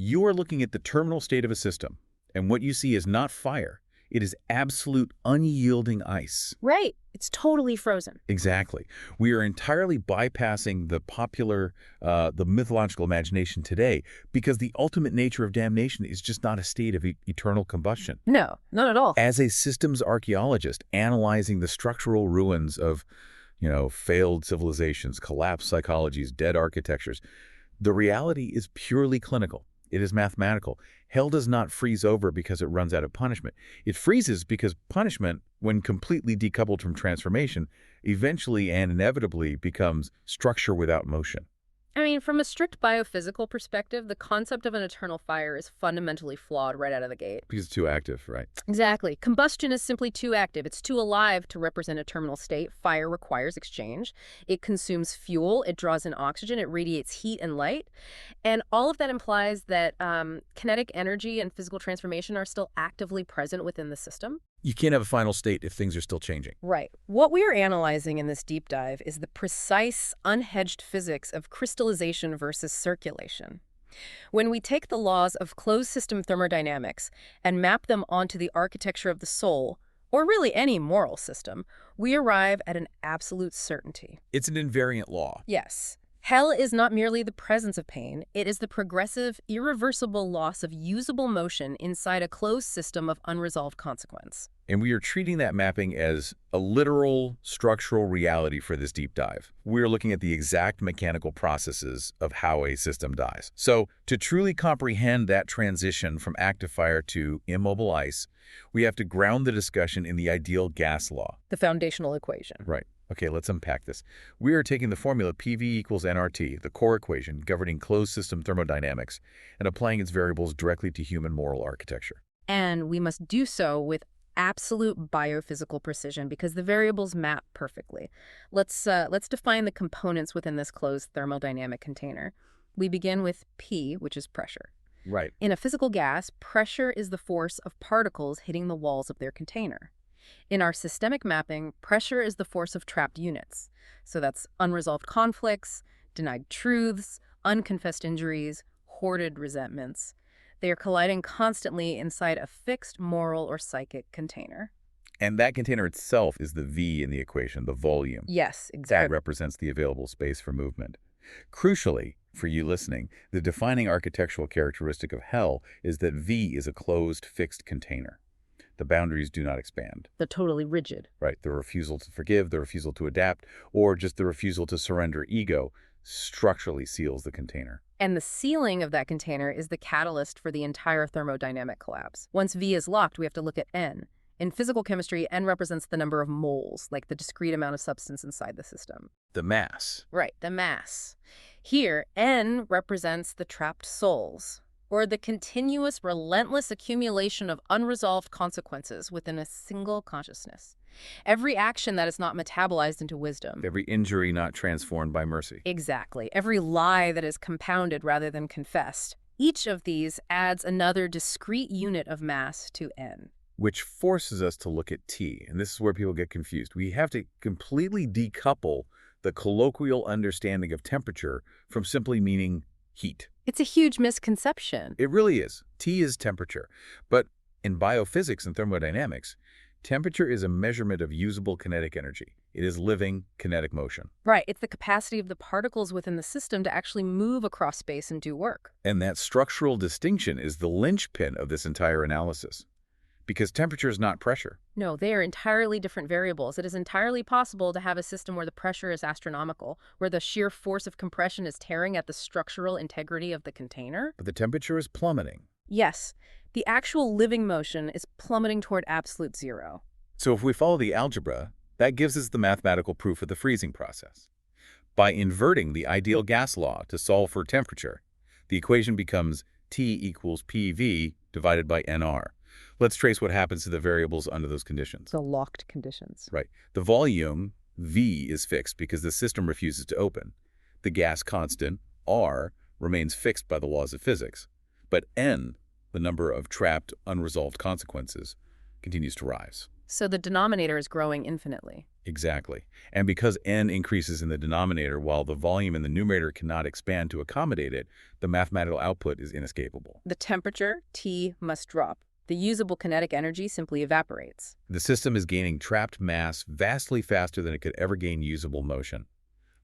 You are looking at the terminal state of a system, and what you see is not fire. It is absolute unyielding ice. Right. It's totally frozen. Exactly. We are entirely bypassing the mythological imagination today because the ultimate nature of damnation is just not a state of eternal combustion. No, not at all. As a systems archaeologist analyzing the structural ruins of, failed civilizations, collapsed psychologies, dead architectures, the reality is purely clinical. It is mathematical. Hell does not freeze over because it runs out of punishment. It freezes because punishment, when completely decoupled from transformation, eventually and inevitably becomes structure without motion. I mean, from a strict biophysical perspective, the concept of an eternal fire is fundamentally flawed right out of the gate. Because it's too active, right? Exactly. Combustion is simply too active. It's too alive to represent a terminal state. Fire requires exchange. It consumes fuel. It draws in oxygen. It radiates heat and light. And all of that implies that kinetic energy and physical transformation are still actively present within the system. You can't have a final state if things are still changing. Right. What we are analyzing in this deep dive is the precise, unhedged physics of crystallization versus circulation. When we take the laws of closed system thermodynamics and map them onto the architecture of the soul, or really any moral system, we arrive at an absolute certainty. It's an invariant law. Yes. Hell is not merely the presence of pain, it is the progressive, irreversible loss of usable motion inside a closed system of unresolved consequence. And we are treating that mapping as a literal structural reality for this deep dive. We're looking at the exact mechanical processes of how a system dies. So to truly comprehend that transition from active fire to immobile ice, we have to ground the discussion in the ideal gas law. The foundational equation. Right. Okay, let's unpack this. We are taking the formula PV equals nRT, the core equation governing closed system thermodynamics, and applying its variables directly to human moral architecture. And we must do so with absolute biophysical precision because the variables map perfectly. Let's define the components within this closed thermodynamic container. We begin with P, which is pressure. Right. In a physical gas, pressure is the force of particles hitting the walls of their container. In our systemic mapping, pressure is the force of trapped units. So that's unresolved conflicts, denied truths, unconfessed injuries, hoarded resentments. They are colliding constantly inside a fixed moral or psychic container. And that container itself is the V in the equation, the volume. Yes, exactly. That represents the available space for movement. Crucially, for you listening, the defining architectural characteristic of hell is that V is a closed, fixed container. The boundaries do not expand. They're totally rigid. Right. The refusal to forgive, the refusal to adapt, or just the refusal to surrender ego structurally seals the container. And the sealing of that container is the catalyst for the entire thermodynamic collapse. Once V is locked, we have to look at N. In physical chemistry, N represents the number of moles, like the discrete amount of substance inside the system. The mass. Right, the mass. Here, N represents the trapped souls, or the continuous, relentless accumulation of unresolved consequences within a single consciousness. Every action that is not metabolized into wisdom. Every injury not transformed by mercy. Exactly. Every lie that is compounded rather than confessed. Each of these adds another discrete unit of mass to N. Which forces us to look at T, and this is where people get confused. We have to completely decouple the colloquial understanding of temperature from simply meaning heat. It's a huge misconception. It really is. T is temperature. But in biophysics and thermodynamics, temperature is a measurement of usable kinetic energy. It is living kinetic motion. Right. It's the capacity of the particles within the system to actually move across space and do work. And that structural distinction is the linchpin of this entire analysis. Because temperature is not pressure. No, they are entirely different variables. It is entirely possible to have a system where the pressure is astronomical, where the sheer force of compression is tearing at the structural integrity of the container. But the temperature is plummeting. Yes, the actual living motion is plummeting toward absolute zero. So if we follow the algebra, that gives us the mathematical proof of the freezing process. By inverting the ideal gas law to solve for temperature, the equation becomes T equals PV divided by NR. Let's trace what happens to the variables under those conditions. The locked conditions. Right. The volume, V, is fixed because the system refuses to open. The gas constant, R, remains fixed by the laws of physics. But N, the number of trapped, unresolved consequences, continues to rise. So the denominator is growing infinitely. Exactly. And because n increases in the denominator while the volume in the numerator cannot expand to accommodate it, the mathematical output is inescapable. The temperature, T, must drop. The usable kinetic energy simply evaporates. The system is gaining trapped mass vastly faster than it could ever gain usable motion.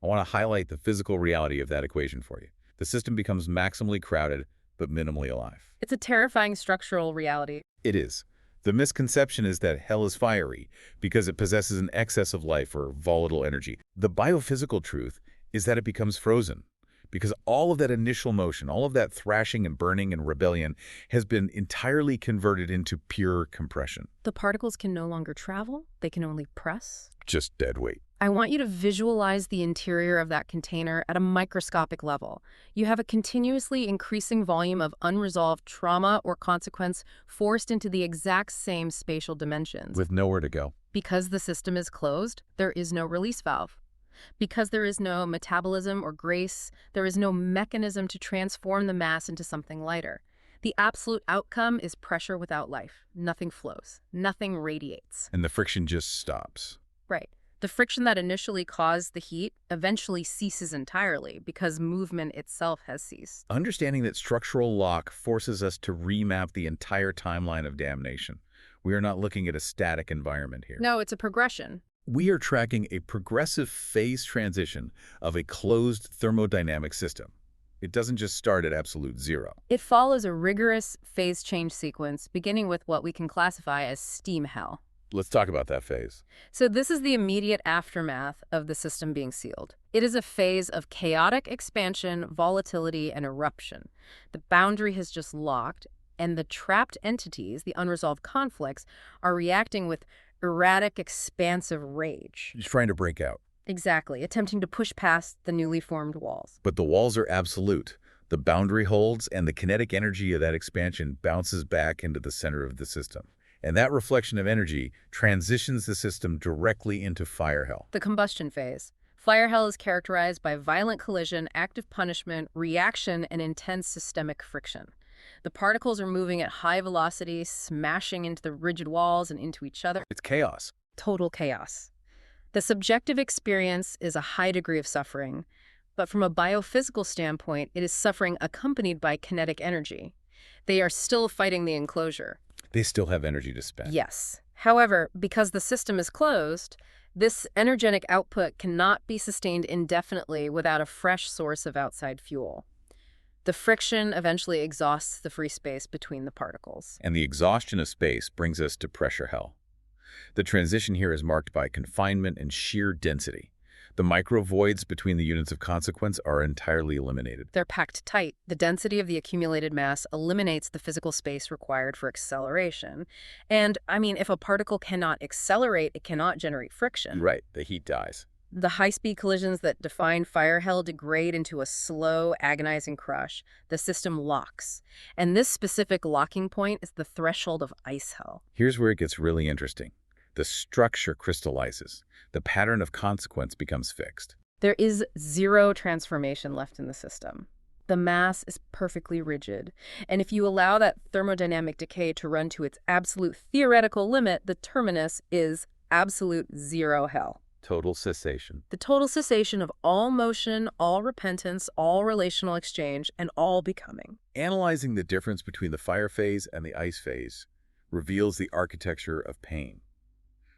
I want to highlight the physical reality of that equation for you. The system becomes maximally crowded, but minimally alive. It's a terrifying structural reality. It is. The misconception is that hell is fiery because it possesses an excess of life or volatile energy. The biophysical truth is that it becomes frozen because all of that initial motion, all of that thrashing and burning and rebellion has been entirely converted into pure compression. The particles can no longer travel. They can only press. Just dead weight. I want you to visualize the interior of that container at a microscopic level. You have a continuously increasing volume of unresolved trauma or consequence forced into the exact same spatial dimensions. With nowhere to go. Because the system is closed, there is no release valve. Because there is no metabolism or grace, there is no mechanism to transform the mass into something lighter. The absolute outcome is pressure without life. Nothing flows. Nothing radiates. And the friction just stops. Right. The friction that initially caused the heat eventually ceases entirely because movement itself has ceased. Understanding that structural lock forces us to remap the entire timeline of damnation. We are not looking at a static environment here. No, it's a progression. We are tracking a progressive phase transition of a closed thermodynamic system. It doesn't just start at absolute zero. It follows a rigorous phase change sequence, beginning with what we can classify as steam hell. Let's talk about that phase. So this is the immediate aftermath of the system being sealed. It is a phase of chaotic expansion, volatility, and eruption. The boundary has just locked, and the trapped entities, the unresolved conflicts, are reacting with erratic, expansive rage. He's trying to break out. Exactly, attempting to push past the newly formed walls. But the walls are absolute. The boundary holds, and the kinetic energy of that expansion bounces back into the center of the system. And that reflection of energy transitions the system directly into fire hell. The combustion phase. Fire hell is characterized by violent collision, active punishment, reaction, and intense systemic friction. The particles are moving at high velocity, smashing into the rigid walls and into each other. It's chaos. Total chaos. The subjective experience is a high degree of suffering, but from a biophysical standpoint, it is suffering accompanied by kinetic energy. They are still fighting the enclosure. They still have energy to spend. Yes. However, because the system is closed, this energetic output cannot be sustained indefinitely without a fresh source of outside fuel. The friction eventually exhausts the free space between the particles. And the exhaustion of space brings us to pressure hell. The transition here is marked by confinement and sheer density. The microvoids between the units of consequence are entirely eliminated. They're packed tight. The density of the accumulated mass eliminates the physical space required for acceleration. And, if a particle cannot accelerate, it cannot generate friction. Right, the heat dies. The high-speed collisions that define fire hell degrade into a slow, agonizing crush. The system locks. And this specific locking point is the threshold of ice hell. Here's where it gets really interesting. The structure crystallizes. The pattern of consequence becomes fixed. There is zero transformation left in the system. The mass is perfectly rigid. And if you allow that thermodynamic decay to run to its absolute theoretical limit, the terminus is absolute zero hell. Total cessation. The total cessation of all motion, all repentance, all relational exchange, and all becoming. Analyzing the difference between the fire phase and the ice phase reveals the architecture of pain.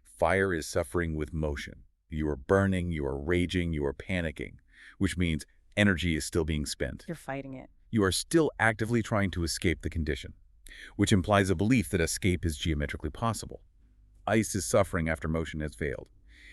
Fire is suffering with motion. You are burning, you are raging, you are panicking, which means energy is still being spent. You're fighting it. You are still actively trying to escape the condition, which implies a belief that escape is geometrically possible. Ice is suffering after motion has failed.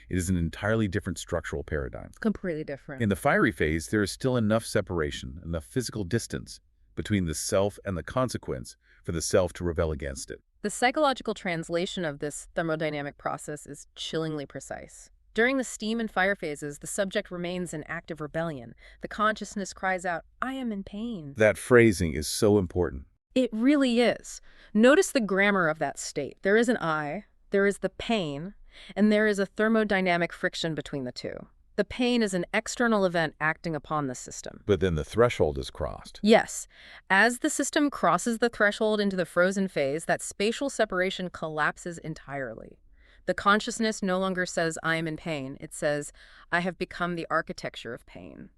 It is an entirely different structural paradigm. Completely different. In the fiery phase, there is still enough separation, enough physical distance between the self and the consequence for the self to rebel against it. The psychological translation of this thermodynamic process is chillingly precise. During the steam and fire phases, the subject remains in active rebellion. The consciousness cries out, "I am in pain." That phrasing is so important. It really is. Notice the grammar of that state. There is an I, there is the pain, and there is a thermodynamic friction between the two. The pain is an external event acting upon the system. But then the threshold is crossed. Yes. As the system crosses the threshold into the frozen phase, that spatial separation collapses entirely. The consciousness no longer says, I am in pain. It says, I have become the architecture of pain.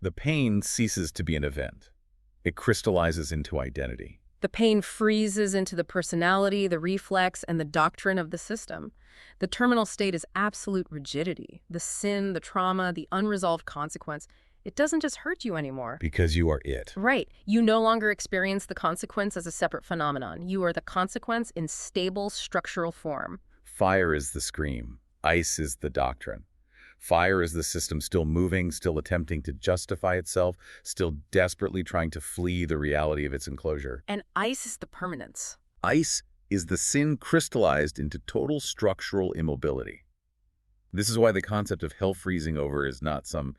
The pain ceases to be an event. It crystallizes into identity. The pain freezes into the personality, the reflex, and the doctrine of the system. The terminal state is absolute rigidity. The sin, the trauma, the unresolved consequence. It doesn't just hurt you anymore. Because you are it. Right. You no longer experience the consequence as a separate phenomenon. You are the consequence in stable structural form. Fire is the scream. Ice is the doctrine. Fire is the system still moving, still attempting to justify itself, still desperately trying to flee the reality of its enclosure. And ice is the permanence. Ice is the sin crystallized into total structural immobility. This is why the concept of hell freezing over is not some,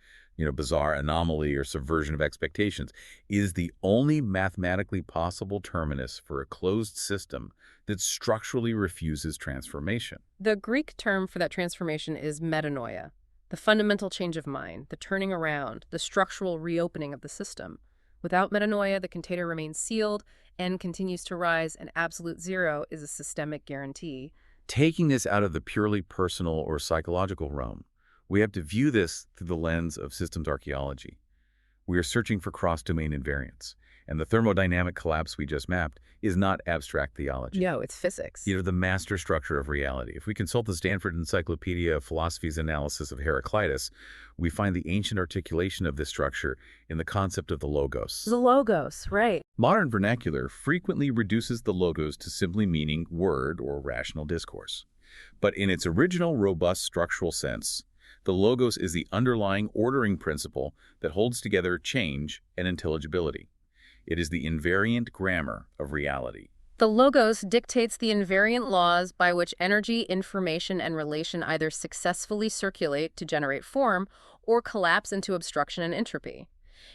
bizarre anomaly or subversion of expectations. It is the only mathematically possible terminus for a closed system that structurally refuses transformation. The Greek term for that transformation is metanoia, the fundamental change of mind, the turning around, the structural reopening of the system. Without metanoia, the container remains sealed and continues to rise, and absolute zero is a systemic guarantee. Taking this out of the purely personal or psychological realm, we have to view this through the lens of systems archaeology. We are searching for cross-domain invariance, and the thermodynamic collapse we just mapped is not abstract theology. No, it's physics. The master structure of reality. If we consult the Stanford Encyclopedia of Philosophy's analysis of Heraclitus, we find the ancient articulation of this structure in the concept of the logos. The logos, right. Modern vernacular frequently reduces the logos to simply meaning word or rational discourse. But in its original robust structural sense, the logos is the underlying ordering principle that holds together change and intelligibility. It is the invariant grammar of reality. The logos dictates the invariant laws by which energy, information, and relation either successfully circulate to generate form or collapse into obstruction and entropy.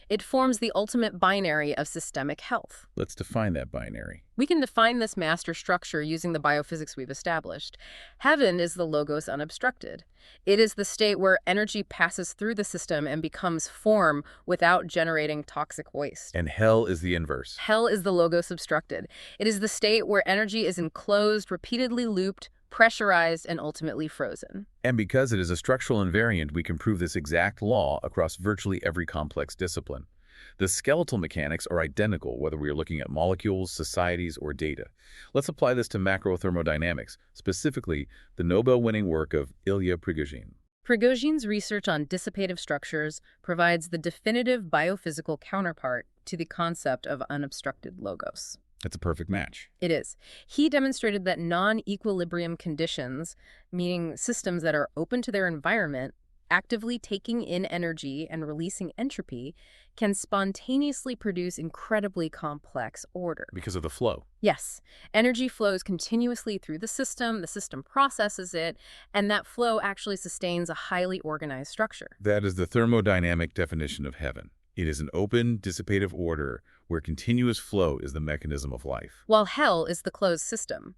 It forms the ultimate binary of systemic health. Let's define that binary. We can define this master structure using the biophysics we've established. Heaven is the logos unobstructed. It is the state where energy passes through the system and becomes form without generating toxic waste. And hell is the inverse. Hell is the logos obstructed. It is the state where energy is enclosed, repeatedly looped, pressurized, and ultimately frozen. And because it is a structural invariant, we can prove this exact law across virtually every complex discipline. The skeletal mechanics are identical whether we are looking at molecules, societies, or data. Let's apply this to macro-thermodynamics, specifically the Nobel-winning work of Ilya Prigogine. Prigogine's research on dissipative structures provides the definitive biophysical counterpart to the concept of unobstructed logos. It's a perfect match. It is. He demonstrated that non-equilibrium conditions, meaning systems that are open to their environment, actively taking in energy and releasing entropy, can spontaneously produce incredibly complex order. Because of the flow. Yes. Energy flows continuously through the system processes it, and that flow actually sustains a highly organized structure. That is the thermodynamic definition of heaven. It is an open, dissipative order where continuous flow is the mechanism of life. While hell is the closed system.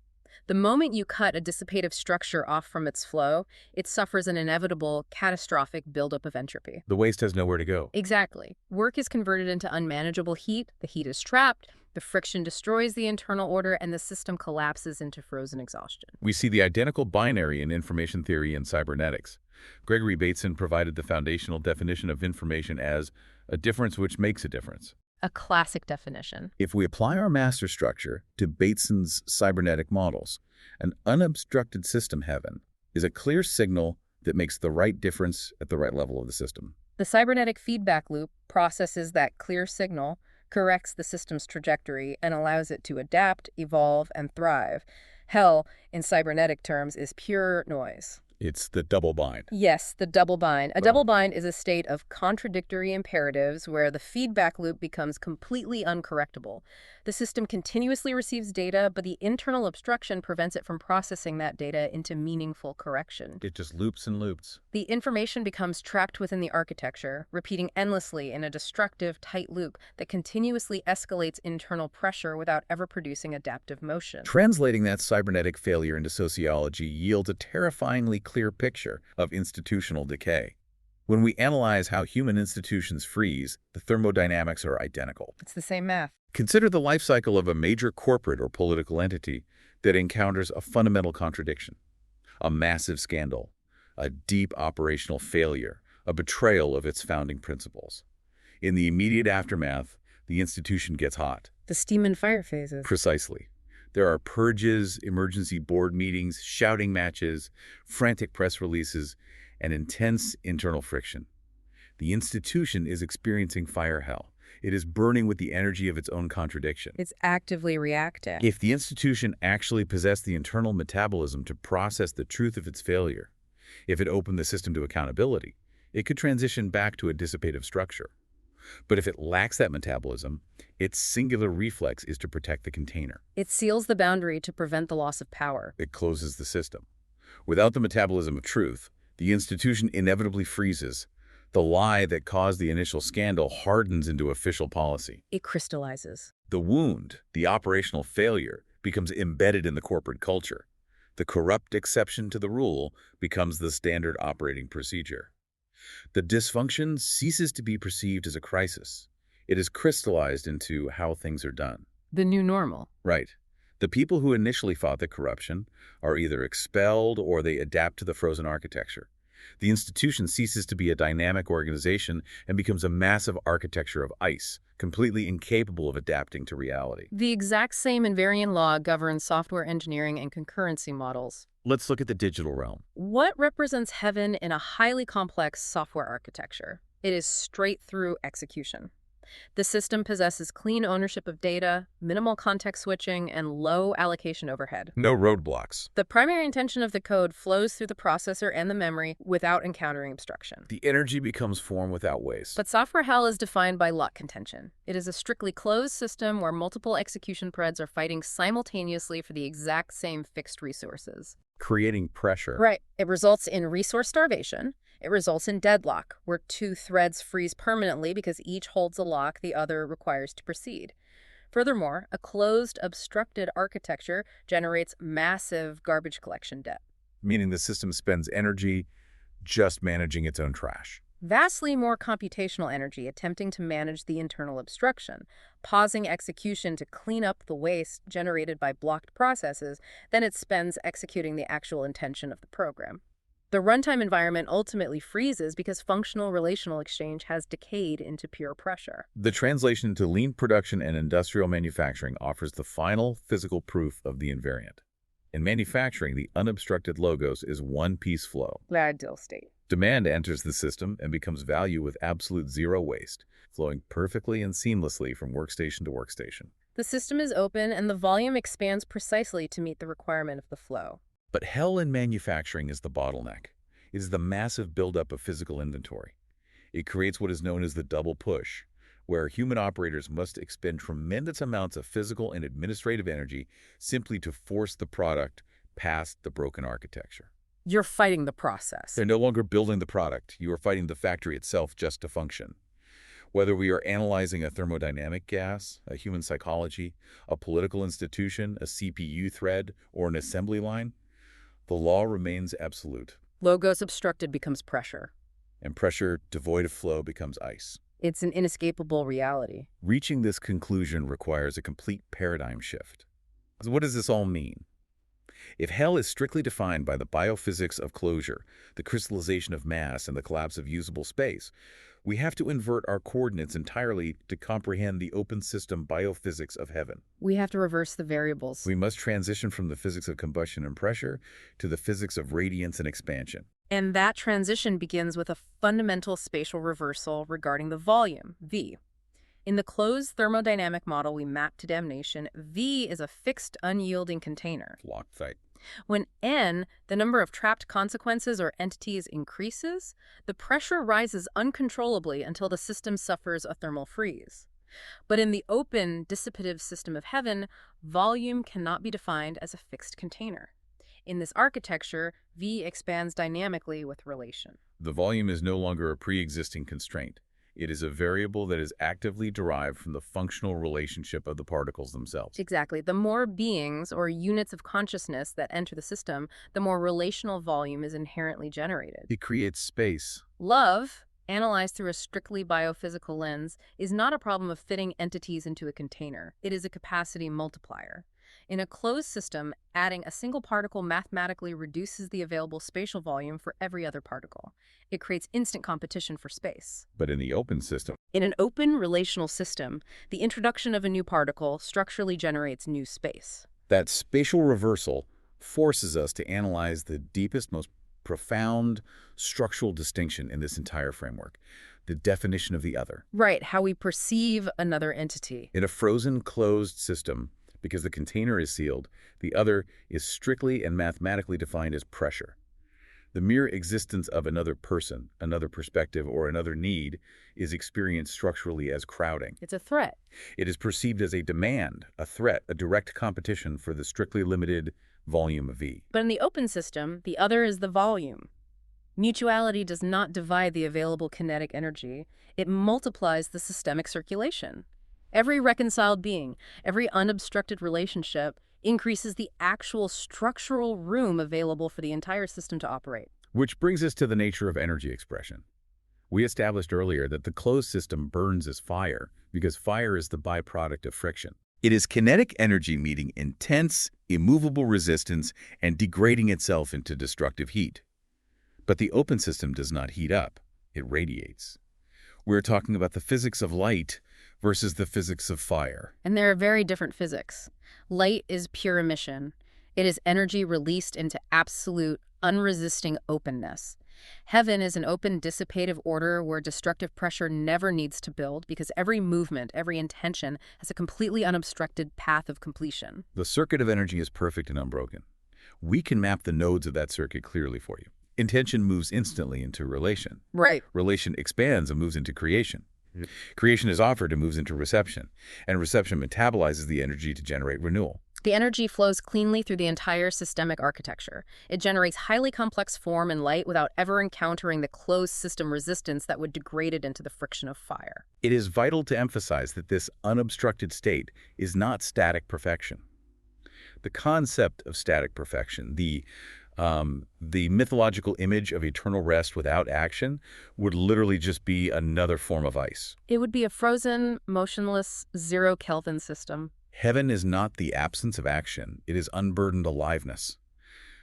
The moment you cut a dissipative structure off from its flow, it suffers an inevitable, catastrophic buildup of entropy. The waste has nowhere to go. Exactly. Work is converted into unmanageable heat, the heat is trapped, the friction destroys the internal order, and the system collapses into frozen exhaustion. We see the identical binary in information theory and cybernetics. Gregory Bateson provided the foundational definition of information as a difference which makes a difference. A classic definition. If we apply our master structure to Bateson's cybernetic models, an unobstructed system heaven is a clear signal that makes the right difference at the right level of the system. The cybernetic feedback loop processes that clear signal, corrects the system's trajectory, and allows it to adapt, evolve, and thrive. Hell, in cybernetic terms, is pure noise. It's the double bind. Yes, the double bind. A double bind is a state of contradictory imperatives where the feedback loop becomes completely uncorrectable. The system continuously receives data, but the internal obstruction prevents it from processing that data into meaningful correction. It just loops and loops. The information becomes trapped within the architecture, repeating endlessly in a destructive, tight loop that continuously escalates internal pressure without ever producing adaptive motion. Translating that cybernetic failure into sociology yields a terrifyingly clear picture of institutional decay. When we analyze how human institutions freeze, the thermodynamics are identical. It's the same math. Consider the life cycle of a major corporate or political entity that encounters a fundamental contradiction. A massive scandal, a deep operational failure, a betrayal of its founding principles. In the immediate aftermath, the institution gets hot. The steam and fire phases. Precisely. There are purges, emergency board meetings, shouting matches, frantic press releases, and intense internal friction. The institution is experiencing fire hell. It is burning with the energy of its own contradiction. It's actively reacting. If the institution actually possessed the internal metabolism to process the truth of its failure, if it opened the system to accountability, it could transition back to a dissipative structure. But if it lacks that metabolism, its singular reflex is to protect the container. It seals the boundary to prevent the loss of power. It closes the system. Without the metabolism of truth, the institution inevitably freezes. The lie that caused the initial scandal hardens into official policy. It crystallizes. The wound, the operational failure, becomes embedded in the corporate culture. The corrupt exception to the rule becomes the standard operating procedure. The dysfunction ceases to be perceived as a crisis. It is crystallized into how things are done. The new normal. Right. The people who initially fought the corruption are either expelled or they adapt to the frozen architecture. The institution ceases to be a dynamic organization and becomes a massive architecture of ice, completely incapable of adapting to reality. The exact same invariant law governs software engineering and concurrency models. Let's look at the digital realm. What represents heaven in a highly complex software architecture? It is straight-through execution. The system possesses clean ownership of data, minimal context switching, and low allocation overhead. No roadblocks. The primary intention of the code flows through the processor and the memory without encountering obstruction. The energy becomes form without waste. But software hell is defined by lock contention. It is a strictly closed system where multiple execution threads are fighting simultaneously for the exact same fixed resources. Creating pressure. Right. It results in resource starvation. It results in deadlock, where two threads freeze permanently because each holds a lock the other requires to proceed. Furthermore, a closed, obstructed architecture generates massive garbage collection debt. Meaning the system spends energy just managing its own trash. Vastly more computational energy attempting to manage the internal obstruction, pausing execution to clean up the waste generated by blocked processes than it spends executing the actual intention of the program. The runtime environment ultimately freezes because functional relational exchange has decayed into pure pressure. The translation into lean production and industrial manufacturing offers the final physical proof of the invariant. In manufacturing, the unobstructed logos is one-piece flow. Ideal state. Demand enters the system and becomes value with absolute zero waste, flowing perfectly and seamlessly from workstation to workstation. The system is open and the volume expands precisely to meet the requirement of the flow. But hell in manufacturing is the bottleneck. It is the massive buildup of physical inventory. It creates what is known as the double push, where human operators must expend tremendous amounts of physical and administrative energy simply to force the product past the broken architecture. You're fighting the process. They're no longer building the product. You are fighting the factory itself just to function. Whether we are analyzing a thermodynamic gas, a human psychology, a political institution, a CPU thread, or an assembly line, the law remains absolute. Logos obstructed becomes pressure. And pressure devoid of flow becomes ice. It's an inescapable reality. Reaching this conclusion requires a complete paradigm shift. So what does this all mean? If hell is strictly defined by the biophysics of closure, the crystallization of mass, and the collapse of usable space, we have to invert our coordinates entirely to comprehend the open system biophysics of heaven. We have to reverse the variables. We must transition from the physics of combustion and pressure to the physics of radiance and expansion. And that transition begins with a fundamental spatial reversal regarding the volume, V. In the closed thermodynamic model we map to Damnation, V is a fixed, unyielding container. Locked tight. When N, the number of trapped consequences or entities, increases, the pressure rises uncontrollably until the system suffers a thermal freeze. But in the open, dissipative system of heaven, volume cannot be defined as a fixed container. In this architecture, V expands dynamically with relation. The volume is no longer a pre-existing constraint. It is a variable that is actively derived from the functional relationship of the particles themselves. Exactly. The more beings or units of consciousness that enter the system, the more relational volume is inherently generated. It creates space. Love, analyzed through a strictly biophysical lens, is not a problem of fitting entities into a container. It is a capacity multiplier. In a closed system, adding a single particle mathematically reduces the available spatial volume for every other particle. It creates instant competition for space. But in the open system, In an open relational system, the introduction of a new particle structurally generates new space. that spatial reversal forces us to analyze the deepest, most profound structural distinction in this entire framework, the definition of the other. Right, how we perceive another entity. In a frozen, closed system, because the container is sealed, the other is strictly and mathematically defined as pressure. The mere existence of another person, another perspective, or another need is experienced structurally as crowding. It's a threat. It is perceived as a demand, a threat, a direct competition for the strictly limited volume of V. But in the open system, the other is the volume. Mutuality does not divide the available kinetic energy. It multiplies the systemic circulation. Every reconciled being, every unobstructed relationship increases the actual structural room available for the entire system to operate. Which brings us to the nature of energy expression. We established earlier that the closed system burns as fire because fire is the byproduct of friction. It is kinetic energy meeting intense, immovable resistance and degrading itself into destructive heat. But the open system does not heat up, it radiates. We're talking about the physics of light versus the physics of fire. And there are very different physics. Light is pure emission. It is energy released into absolute, unresisting openness. Heaven is an open, dissipative order where destructive pressure never needs to build because every movement, every intention has a completely unobstructed path of completion. The circuit of energy is perfect and unbroken. We can map the nodes of that circuit clearly for you. Intention moves instantly into relation. Right. Relation expands and moves into creation. Creation is offered and moves into reception, and reception metabolizes the energy to generate renewal. The energy flows cleanly through the entire systemic architecture. It generates highly complex form and light without ever encountering the closed system resistance that would degrade it into the friction of fire. It is vital to emphasize that this unobstructed state is not static perfection. The concept of static perfection, the mythological image of eternal rest without action, would literally just be another form of ice. It would be a frozen, motionless, zero-Kelvin system. Heaven is not the absence of action, it is unburdened aliveness.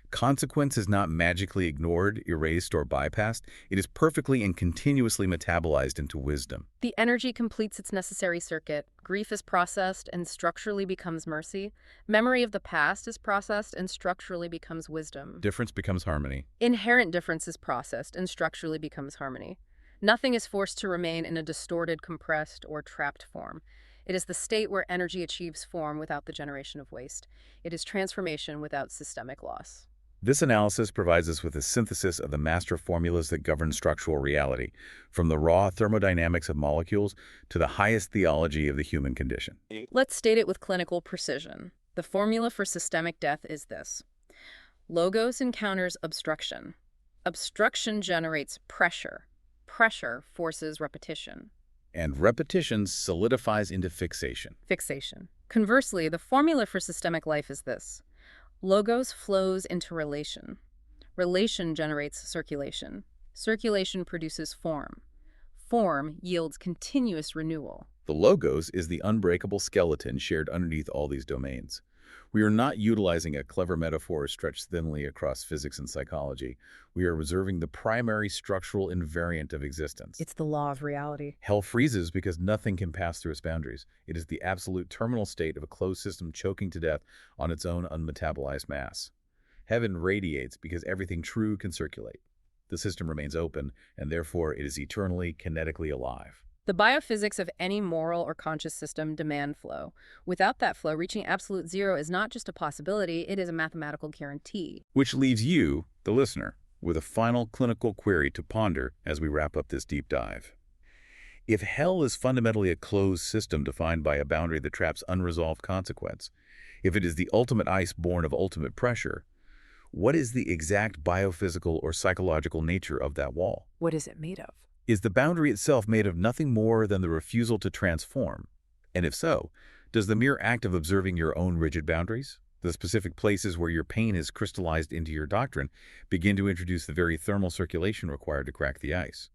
Consequence is not magically ignored, erased, or bypassed. It is perfectly and continuously metabolized into wisdom. The energy completes its necessary circuit. Grief is processed and structurally becomes mercy. Memory of the past is processed and structurally becomes wisdom. Difference becomes harmony. Inherent difference is processed and structurally becomes harmony. Nothing is forced to remain in a distorted, compressed, or trapped form. It is the state where energy achieves form without the generation of waste. It is transformation without systemic loss. This analysis provides us with a synthesis of the master formulas that govern structural reality, from the raw thermodynamics of molecules to the highest theology of the human condition. Let's state it with clinical precision. The formula for systemic death is this. Logos encounters obstruction. Obstruction generates pressure. Pressure forces repetition. And repetition solidifies into fixation. Fixation. Conversely, the formula for systemic life is this. Logos flows into relation. Relation generates circulation. Circulation produces form. Form yields continuous renewal. The logos is the unbreakable skeleton shared underneath all these domains. We are not utilizing a clever metaphor stretched thinly across physics and psychology. We are reserving the primary structural invariant of existence. It's the law of reality. Hell freezes because nothing can pass through its boundaries. It is the absolute terminal state of a closed system choking to death on its own unmetabolized mass. Heaven radiates because everything true can circulate. The system remains open, and therefore it is eternally, kinetically alive. The biophysics of any moral or conscious system demand flow. Without that flow, reaching absolute zero is not just a possibility, it is a mathematical guarantee. Which leaves you, the listener, with a final clinical query to ponder as we wrap up this deep dive. If hell is fundamentally a closed system defined by a boundary that traps unresolved consequence, if it is the ultimate ice born of ultimate pressure, what is the exact biophysical or psychological nature of that wall? What is it made of? Is the boundary itself made of nothing more than the refusal to transform? And if so, does the mere act of observing your own rigid boundaries, the specific places where your pain is crystallized into your doctrine, begin to introduce the very thermal circulation required to crack the ice?